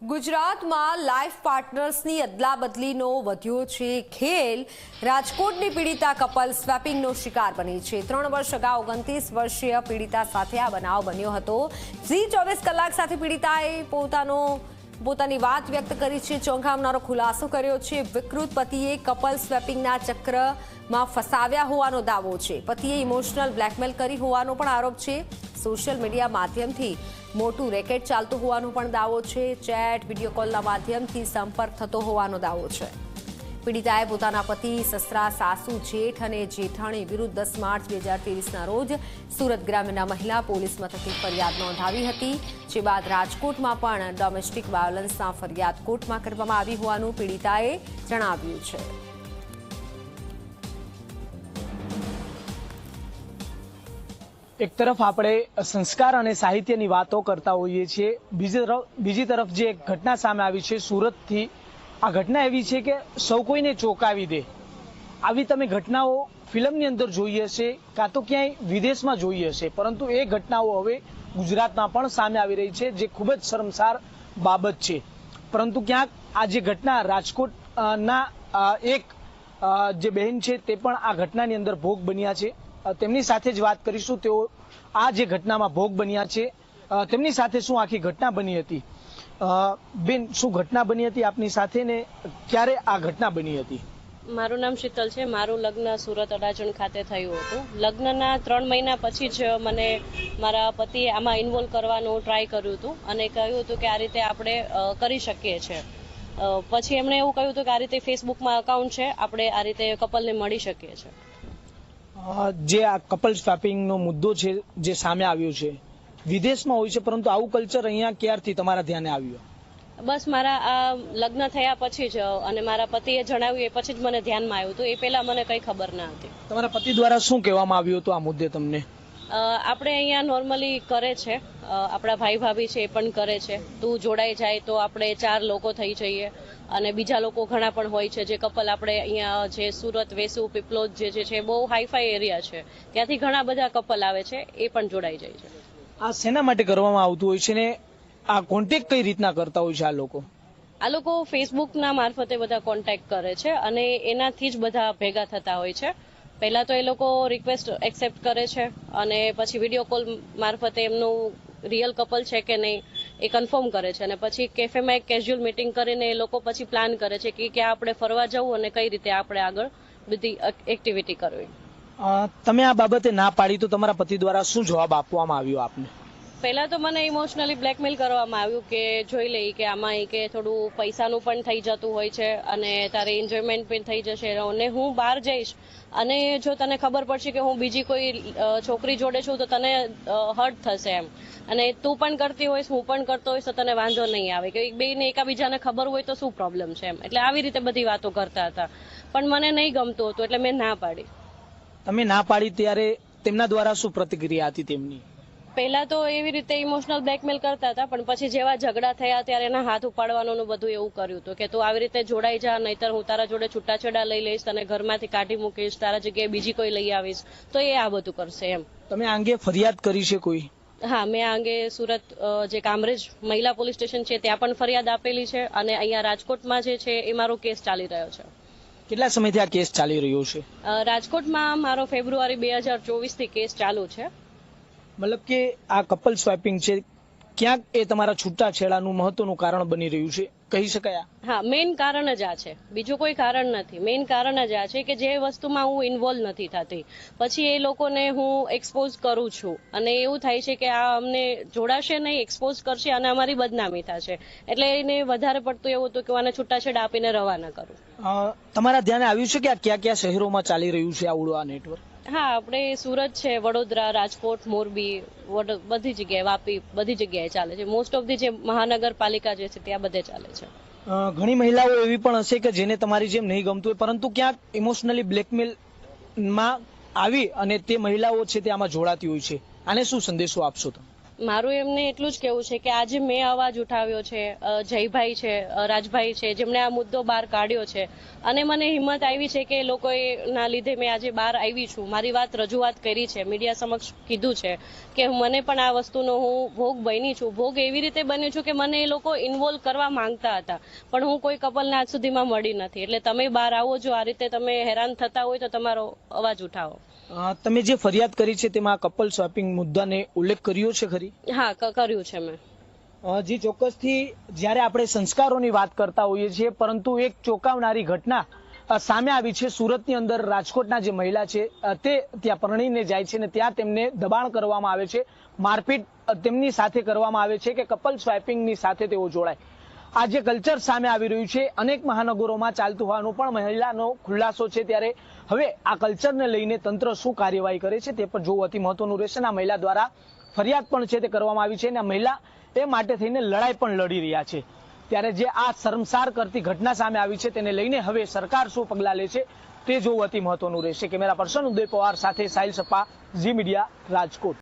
ગુજરાતમાં લાઈફ પાર્ટનર્સની અદલાબદલીનો વધ્યો છે ખેલ। રાજકોટની પીડિતા કપલ સ્વેપિંગનો શિકાર બની છે। 3 વર્ષ અગાઉ 29 વર્ષીય પીડિતા સાથે આ બનાવ બન્યો હતો। ઝી 24 કલાક સાથે પીડિતાએ પોતાની વાત વ્યક્ત કરી છે। ચોંકાવનારો ખુલાસો કર્યો છે। વિકૃત પતિએ કપલ સ્વેપિંગના ચક્રમાં ફસાવ્યા હોવાનો દાવો છે। પતિએ ઇમોશનલ બ્લેકમેલ કરી હોવાનો પણ આરોપ છે। સોશિયલ મીડિયા માધ્યમથી મોટું રેકેટ ચાલતું હોવાનો પણ દાવો છે। ચેટ વિડીયો કોલના માધ્યમથી સંપર્ક થતો હોવાનો દાવો છે। પીડિતાએ પોતાના પતિ, સસરા, સાસુ, જેઠ અને જેઠાણી વિરુદ્ધ 10 માર્ચ 2023ના રોજ સુરત ગ્રામ્યના મહિલા પોલીસ મથકે ફરિયાદ નોંધાવી હતી। જે બાદ રાજકોટમાં પણ ડોમેસ્ટિક વાયોલન્સના ફરિયાદ કોર્ટમાં કરવામાં આવી હોવાનું પીડિતાએ જણાવ્યું છે। એક તરફ આપણે સંસ્કાર અને સાહિત્યની વાતો કરતા હોઈએ છીએ, બીજી તરફ જે ઘટના સામે આવી છે સુરતથી, આ ઘટના એવી છે કે સૌ કોઈને ચોંકાવી દે। આવી તમે ઘટનાઓ ફિલ્મની અંદર જોઈ હશે કાં તો ક્યાંય વિદેશમાં જોઈ હશે, પરંતુ એ ઘટનાઓ હવે ગુજરાતમાં પણ સામે આવી રહી છે, જે ખૂબ જ શર્મસાર બાબત છે। પરંતુ ક્યાંક આ જે ઘટના રાજકોટના એક જે બહેન છે તે પણ આ ઘટનાની અંદર ભોગ બન્યા છે। તેમની સાથે જ વાત કરીશું। તેઓ આ જે ઘટનામાં ભોગ બન્યા છે તેમની સાથે શું આખી ઘટના બની હતી। બેન, શું ઘટના બની હતી આપની સાથે ને ક્યારે આ ઘટના બની હતી? મારું નામ શીતલ છે। મારું લગ્ન સુરત અડાજણ ખાતે થયું હતું। લગ્નના 3 મહિના પછી જ મને મારા પતિએ આમાં ઇન્વોલ્વ કરવાનું ટ્રાય કર્યું હતું અને કહ્યું હતું કે આ રીતે આપણે કરી શકીએ છીએ। પછી એમણે એવું કહ્યું હતું કે આ રીતે ફેસબુકમાં અકાઉન્ટ છે, આપણે આ રીતે કપલને મળી શકીએ છીએ। જે આ કપલ સ્વેપિંગનો મુદ્દો છે જે સામે આવ્યો છે, વિદેશમાં હોય છે, પરંતુ આવું કલ્ચર અહીંયા ક્યારથી તમારા ધ્યાને આવ્યું? બસ મારા આ લગ્ન થયા પછી જ અને મારા પતિએ જણાવ્યું એ પછી જ મને ધ્યાનમાં આવ્યું હતું। એ પહેલા મને કંઈ ખબર ના હતી। તમારા પતિ દ્વારા શું કહેવામાં આવ્યું હતું આ મુદ્દે તમને? આપણે અહીંયા નોર્મલી કરે છે, આપણા ભાઈ ભાભી છે એ પણ કરે છે। તું જોડાઈ જાય તો આપણે 4 લોકો થઈ જઈએ અને બીજા લોકો ઘણા પણ હોય છે। જે કપલ આપણે અહીંયા જે સુરત, વેસુ, પીપલોદ જે છે બહુ હાઈફાઈ એરિયા છે, ત્યાંથી ઘણા બધા કપલ આવે છે, એ પણ જોડાઈ જાય છે। આ શેના માટે કરવામાં આવતું હોય છે ને આ કોન્ટેક્ટ કઈ રીતના કરતા હોય છે આ લોકો? આ લોકો ફેસબુકના મારફતે બધા કોન્ટેક્ટ કરે છે અને એનાથી જ બધા ભેગા થતા હોય છે। પહેલા તો એ લોકો રિક્વેસ્ટ એક્સેપ્ટ કરે છે અને પછી વિડીયો કોલ મારફતે એમનું રિયલ કપલ છે કે નહીં એ કન્ફર્મ કરે છે અને પછી કેફેમાં એક કેઝ્યુઅલ મીટિંગ કરીને એ લોકો પછી પ્લાન કરે છે કે ક્યાં આપણે ફરવા જવું અને કઈ રીતે આપણે આગળ બધી એક્ટિવિટી કરવી। તમે આ બાબતે ના પાડી તો તમારા પતિ દ્વારા શું જવાબ આપવામાં આવ્યો આપને? પહેલા તો મને ઇમોશનલી બ્લેકમેલ કરવામાં આવ્યું કે જોઈ લઈ કે આમાં કે થોડું પૈસાનું પણ થઈ જતું હોય છે અને તારે એન્જોયમેન્ટ પણ થઈ જશે અને હું બહાર જઈશ અને જો તને ખબર પડશે કે હું બીજી કોઈ છોકરી જોડે છું તો તને હર્ટ થશે એમ, અને તું પણ કરતી હોઈશ, હું પણ કરતો હોઈશ તો તને વાંધો નહીં આવે કે બેને એકાબીજાને ખબર હોય તો શું પ્રોબ્લેમ છે એમ। એટલે આવી રીતે બધી વાતો કરતા હતા, પણ મને નહીં ગમતું હતું એટલે મેં ના પાડી। તમે ના પાડી ત્યારે તેમના દ્વારા શું પ્રતિક્રિયા હતી તેમની? પહેલા તો એવી રીતે ઇમોશનલ બ્લેકમેલ કરતા હતા, પણ પછી જેવા ઝઘડા થયા ત્યારે એના હાથ ઉપાડવાનું બધું એવું કર્યું હતું કે તું આવી રીતે જોડાઈ જા, નહીતર હું તારા જોડે છૂટાછેડા લઈ લઈશ, તને ઘરમાંથી કાઢી મૂકીશ, તારા જગ્યાએ બીજી કોઈ લઈ આવીશ, તો એ આ બધું કરશે એમ। તમે આ અંગે ફરિયાદ કરી છે કોઈ? હા, મેં આ અંગે સુરત જે કામરેજ મહિલા પોલીસ સ્ટેશન છે ત્યાં પણ ફરિયાદ આપેલી છે અને અહીંયા રાજકોટમાં જે છે એ મારો કેસ ચાલી રહ્યો છે। કેટલા સમયથી આ કેસ ચાલી રહ્યો છે? રાજકોટમાં મારો ફેબ્રુઆરી 2024થી કેસ ચાલુ છે। મતલબ કે આ કપલ સ્વેપિંગ છે ક્યાંક એ તમારા છૂટાછેડાનું મહત્વનું કારણ બની રહ્યું છે કહી શકાય? હા, મેઇન કારણ જ આ છે, બીજું કોઈ કારણ નથી। મેઇન કારણ જ આ છે કે જે વસ્તુમાં હું ઇન્વોલ્વ નથી થતી પછી એ લોકોને હું એક્સપોઝ કરું છું અને એવું થાય છે કે આ અમને જોડાશે નહીં, એક્સપોઝ કરશે અને અમારી બદનામી થશે, એટલે એને વધારે પડતું એવું હતું કે આને છૂટાછેડા આપીને રવાના કરું। તમારા ધ્યાને આવ્યું છે કે આ કયા કયા શહેરોમાં ચાલી રહ્યું છે આવડું આ નેટવર્ક? હા, આપણે સુરત છે, વડોદરા, રાજકોટ, મોરબી, બધી જગ્યાએ, વાપી, બધી જગ્યાએ ચાલે છે। મોસ્ટ ઓફ ધી જે મહાનગરપાલિકા જે છે ત્યાં બધે ચાલે છે। ઘણી મહિલાઓ એવી પણ હશે કે જેને તમારી જેમ નહીં ગમતું હોય, પરંતુ ક્યાંક ઇમોશનલી બ્લેકમેલમાં આવી અને તે મહિલાઓ છે તે આમાં જોડાતી હોય છે, આને શું સંદેશો આપશો તમે? મારું એમને એટલું જ કહેવું છે કે આજે મેં અવાજ ઉઠાવ્યો છે, જયભાઈ છે, રાજભાઈ છે, જેમણે આ મુદ્દો બહાર કાઢ્યો છે, અને મને હિંમત આવી છે કે લોકોના લીધે મેં આજે બહાર આવી છું, મારી વાત રજૂઆત કરી છે, મીડિયા સમક્ષ કીધું છે કે મને પણ આ વસ્તુનો હું ભોગ બની છું. ભોગ એવી રીતે બની છું કે મને એ લોકો ઇન્વોલ્વ કરવા માંગતા હતા, પણ હું કોઈ કપલને આજ સુધીમાં મળી નથી. એટલે તમે બહાર આવો, જો આ રીતે તમે હેરાન થતા હોય તો તમારો અવાજ ઉઠાવો. તમે જે ફરિયાદ કરી છે તેમાં કપલ સ્વેપિંગ મુદ્દાને ઉલ્લેખ કર્યો છે ખરી? હા, કર્યું છે મેં. જી ચોક્કસથી જ્યારે આપણે સંસ્કારોની વાત કરતા હોઈએ છીએ, પરંતુ એક ચોંકાવનારી ઘટના સામે આવી છે. સુરતની અંદર રાજકોટના જે મહિલા છે તે ત્યાં પરણીને જાય છે અને ત્યાં તેમને દબાણ કરવામાં આવે છે, મારપીટ તેમની સાથે કરવામાં આવે છે કે કપલ સ્વેપિંગની સાથે તેઓ જોડાય. આ જે કલ્ચર સામે આવી રહ્યું છે અનેક મહાનગરોમાં ચાલતું હોવાનું પણ મહિલાનો ખુલાસો છે. ત્યારે હવે આ કલ્ચરને લઈને તંત્ર શું કાર્યવાહી કરે છે તે પણ જોવું અતિ મહત્વનું રહેશે. આ મહિલા દ્વારા ફરિયાદ પણ છે તે કરવામાં આવી છે અને મહિલા એ માટે થઈને લડાઈ પણ લડી રહ્યા છે. ત્યારે જે આ શર્મસાર કરતી ઘટના સામે આવી છે તેને લઈને હવે સરકાર શું પગલાં લે છે તે જોવું અતિ મહત્વનું રહેશે. કેમેરા પર્સન ઉદય પવાર સાથે સાહિલ સપા, ઝી મીડિયા, રાજકોટ.